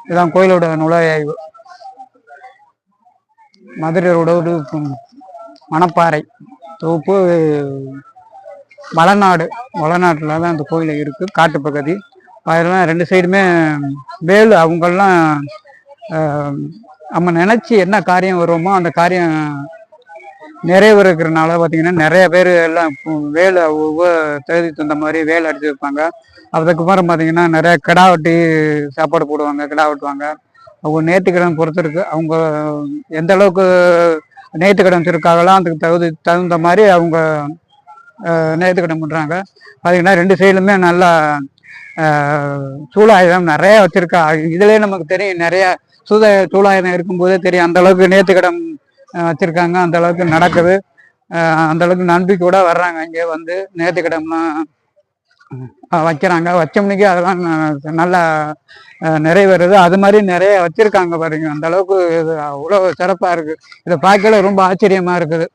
இதுதான் கோயிலோட நுழைவாயில். மதுரையோட ஒரு மணப்பாறை தொகுப்பு. வளநாட்டில் தான் அந்த கோயில் இருக்குது, காட்டு பகுதி. அதெல்லாம் ரெண்டு சைடுமே வேலு. அவங்கெல்லாம் நம்ம நினச்சி என்ன காரியம் வருவோமோ அந்த காரியம் நிறைவேறதுனால பார்த்தீங்கன்னா நிறைய பேர் எல்லாம் வேலு ஒவ்வொரு தேதிக்கு தகுந்த மாதிரி வேலை அடிச்சு வைப்பாங்க. அதுக்கப்புறம் பார்த்தீங்கன்னா நிறைய கிடா வெட்டி சாப்பாடு போடுவாங்க, கிடா வெட்டுவாங்க. அவங்க நேர்த்திக்கடன் பொறுத்து இருக்கு. அவங்க எந்த அளவுக்கு நேர்த்திக்கடன் வச்சிருக்காங்களோ அதுக்கு தகுந்த மாதிரி அவங்க நேர்த்திக்கடன் பண்ணுறாங்க. பார்த்தீங்கன்னா ரெண்டு சைடுலுமே நல்லா சூழாயுதம் நிறைய வச்சிருக்கா. இதுலேயே நமக்கு தெரியும், நிறைய சூழாயுதம் இருக்கும்போதே தெரியும் அந்த அளவுக்கு நேர்த்திக்கடன் வச்சிருக்காங்க, அந்த அளவுக்கு நடக்குது, அந்த அளவுக்கு நம்பிக்கையோட வர்றாங்க. இங்கே வந்து நேர்த்திக்கடன்லாம் வைக்கிறாங்க. வச்ச மணிக்கு அதெல்லாம் நல்லா நிறைவேறுது. அது மாதிரி நிறைய வச்சிருக்காங்க பாருங்க. அந்த அளவுக்கு அவ்வளோ சிறப்பாக இருக்குது. இதை பார்க்கல ரொம்ப ஆச்சரியமாக இருக்குது.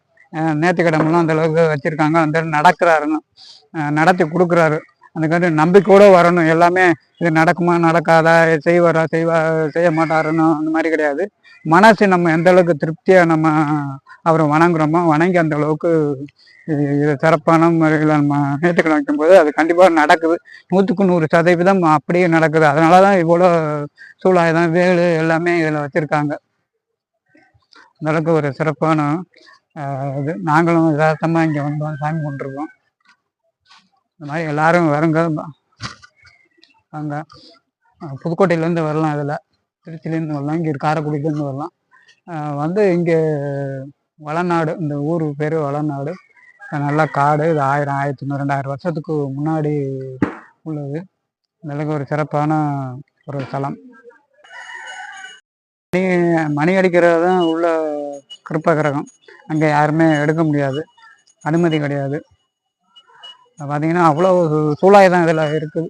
நேர்த்திக்கடன்லாம் அந்த அளவுக்கு வச்சுருக்காங்க. அந்த நடக்கிறாருன்னு நடத்தி கொடுக்குறாரு. அதுக்காண்டி நம்பிக்கையோடு வரணும். எல்லாமே இது நடக்குமா நடக்காதா, செய்ய மாட்டாருன்னு அந்த மாதிரி கிடையாது. மனசு நம்ம எந்த அளவுக்கு திருப்தியாக நம்ம அவரை வணங்குறோமோ, வணங்கி அந்த அளவுக்கு இது சிறப்பான முறையில் நம்ம நேர்த்திக்கடன் வைக்கும்போது அது கண்டிப்பாக நடக்குது. 100க்கு 100% அப்படியே நடக்குது. அதனால தான் இவ்வளோ சூழாயுதம் வேலு எல்லாமே இதில் வச்சுருக்காங்க. அந்தளவுக்கு ஒரு சிறப்பான இது. நாங்களும் யதார்த்தமாக இங்கே வந்தோம், சாமி கும்பிட்ருக்கோம். இந்த மாதிரி எல்லாரும் வருங்க. அங்கே புதுக்கோட்டையிலேருந்து வரலாம், இதில் திருச்சிலேருந்து வரலாம், இங்கே காரைக்குடியிலேருந்து வரலாம். வந்து இங்கே வளநாடு, இந்த ஊர் பேர் வளநாடு. நல்லா காடு. இது 1000, 1500, 2000 வருஷத்துக்கு முன்னாடி உள்ளது. இந்தளவுக்கு ஒரு சிறப்பான ஒரு ஸ்தலம். மணி அடிக்கிறது தான் உள்ள கருப்ப கிரகம். அங்கே யாருமே எடுக்க முடியாது, அனுமதி கிடையாது. பார்த்தீங்கன்னா அவ்வளோ சூழாயுதம் இதில் இருக்குது.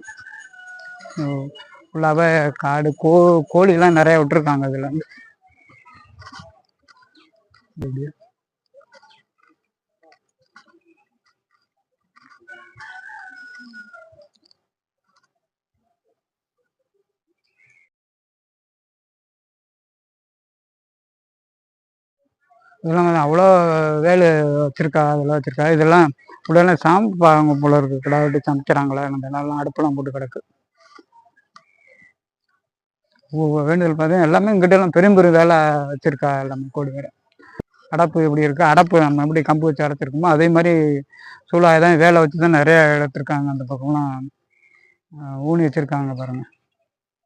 ஃபுல்லாகவே காடு. கோழிலாம் நிறைய விட்டுருக்காங்க இதில் வந்து. இதெல்லாம் அவ்வளோ வேலு வச்சுருக்கா, அதெல்லாம் வச்சுருக்கா. இதெல்லாம் உடனே சாம்பிப்பாங்க போல இருக்குது. கிடா வெட்டி சமைக்கிறாங்களா அதெல்லாம் அடுப்பெல்லாம் போட்டு கிடக்கு. வேண்டுதல் பார்த்தீங்கன்னா எல்லாமே இங்கிட்டலாம் பெரும் வேலை வச்சுருக்கா. எல்லாமே கோடி வேலை. அடப்பு எப்படி இருக்குது, அடப்பு நம்ம எப்படி கம்பு வச்சு அடைச்சிருக்கோமோ அதே மாதிரி சூழாயுதம் வேலை வச்சு தான் நிறைய எடுத்துருக்காங்க. அந்த பக்கம்லாம் ஊனி வச்சுருக்காங்க பாருங்கள்.